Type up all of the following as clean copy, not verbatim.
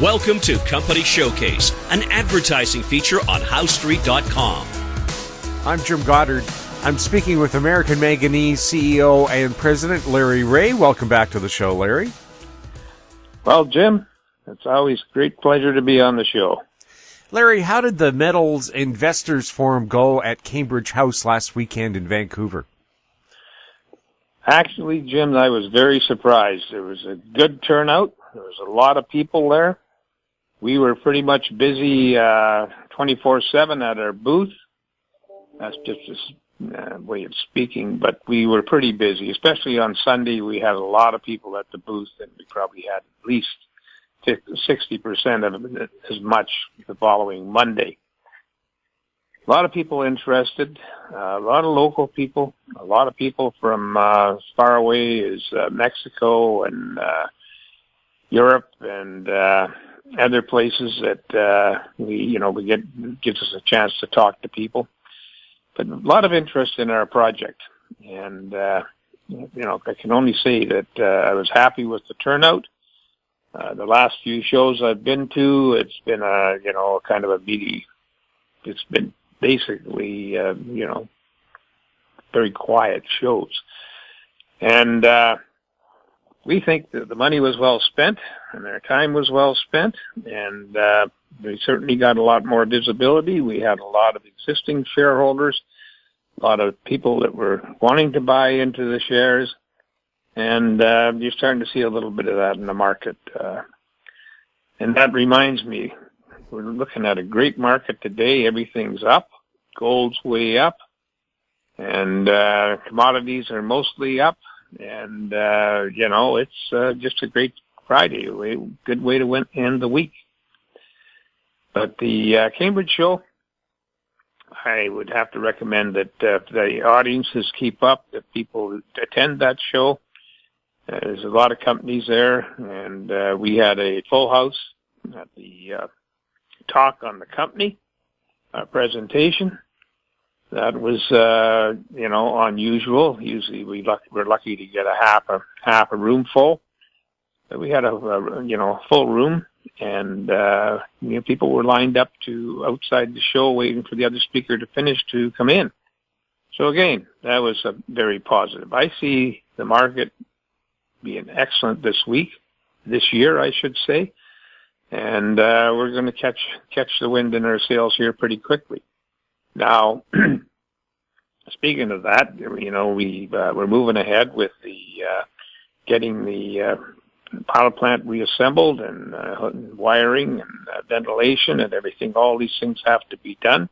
Welcome to Company Showcase, an advertising feature on HowStreet.com. I'm Jim Goddard. I'm speaking with American Manganese CEO and President Larry Reaugh. Welcome back to the show, Larry. Well, Jim, it's always a great pleasure to be on the show. Larry, how did the Metals Investors Forum go at Cambridge House last weekend in Vancouver? Actually, Jim, I was very surprised. There was a good turnout. There was a lot of people there. We were pretty much busy 24/7 at our booth. That's just a way of speaking, but we were pretty busy, especially on Sunday. We had a lot of people at the booth, and we probably had at least 60% of it as much the following Monday. A lot of people interested, a lot of local people, a lot of people from as far away as Mexico and Europe and other places that gives us a chance to talk to people. But a lot of interest in our project, and I can only say that I was happy with the turnout. The last few shows I've been to, it's been kind of a meaty. It's been basically very quiet shows, and we think that the money was well spent and their time was well spent, and we certainly got a lot more visibility. We had a lot of existing shareholders, a lot of people that were wanting to buy into the shares, and you're starting to see a little bit of that in the market. And that reminds me, we're looking at a great market today. Everything's up. Gold's way up, and commodities are mostly up. And, it's just a great Friday, a good way to end the week. But the Cambridge show, I would have to recommend that the audiences keep up, that people attend that show. There's a lot of companies there, and we had a full house at the talk on the company presentation. That was, unusual. Usually we're lucky to get a half a room full. But we had a full room, and people were lined up outside the show waiting for the other speaker to finish to come in. So again, that was very positive. I see the market being excellent this year, I should say, and we're going to catch the wind in our sails here pretty quickly. Now, speaking of that, we're moving ahead with the getting the power plant reassembled and wiring and ventilation and everything. All these things have to be done,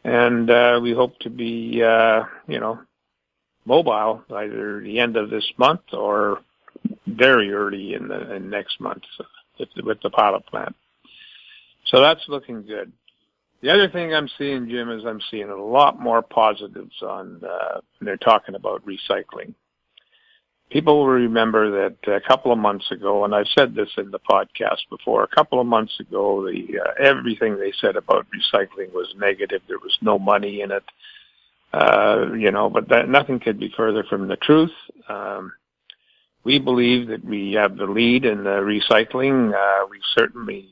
and we hope to be mobile either the end of this month or very early in next month with the power plant. So that's looking good. The other thing I'm seeing, Jim, is I'm seeing a lot more positives on, they're talking about recycling. People will remember that a couple of months ago, and I've said this in the podcast before, a couple of months ago, everything they said about recycling was negative. There was no money in it, but nothing could be further from the truth. We believe that we have the lead in the recycling. We certainly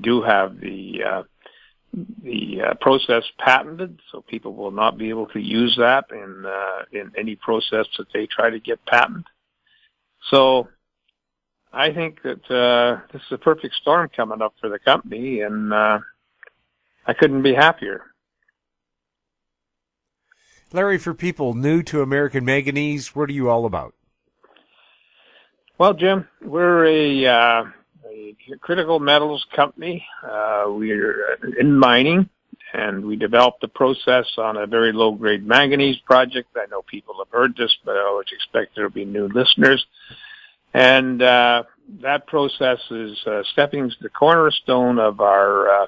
do have the process patented, so people will not be able to use that in any process that they try to get patent. So I think that this is a perfect storm coming up for the company, and I couldn't be happier. Larry, for people new to American Manganese, what are you all about? Well, Jim, we're a critical metals company. We're in mining, and we developed the process on a very low-grade manganese project. I know people have heard this, but I always expect there will be new listeners. And that process is the cornerstone of our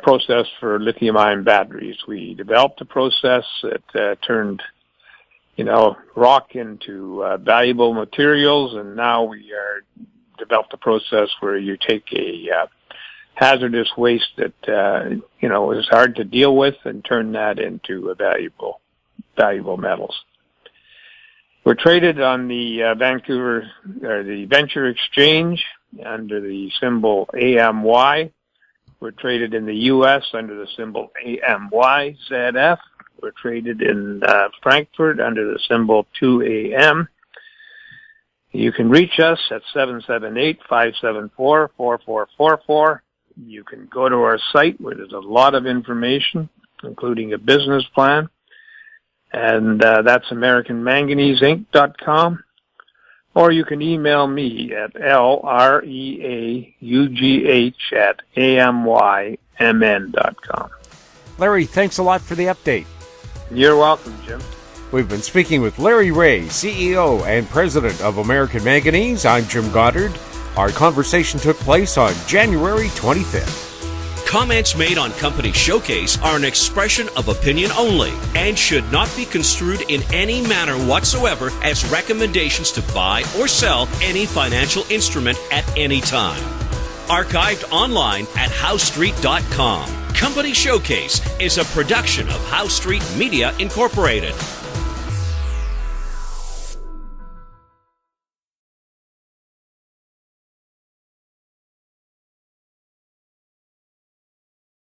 process for lithium-ion batteries. We developed a process that turned rock into valuable materials, and now we are developed a process where you take a hazardous waste that is hard to deal with and turn that into a valuable metals. We're traded on the the Venture Exchange under the symbol AMY. We're traded in the U.S. under the symbol AMYZF. We're traded in Frankfurt under the symbol 2AM. You can reach us at 778-574-4444. You can go to our site where there's a lot of information, including a business plan. And that's AmericanManganeseInc.com. Or you can email me at LREAUGH@AMYMN.com. Larry, thanks a lot for the update. You're welcome, Jim. We've been speaking with Larry Reaugh, CEO and President of American Manganese. I'm Jim Goddard. Our conversation took place on January 25th. Comments made on Company Showcase are an expression of opinion only and should not be construed in any manner whatsoever as recommendations to buy or sell any financial instrument at any time. Archived online at HowStreet.com. Company Showcase is a production of How Street Media Incorporated.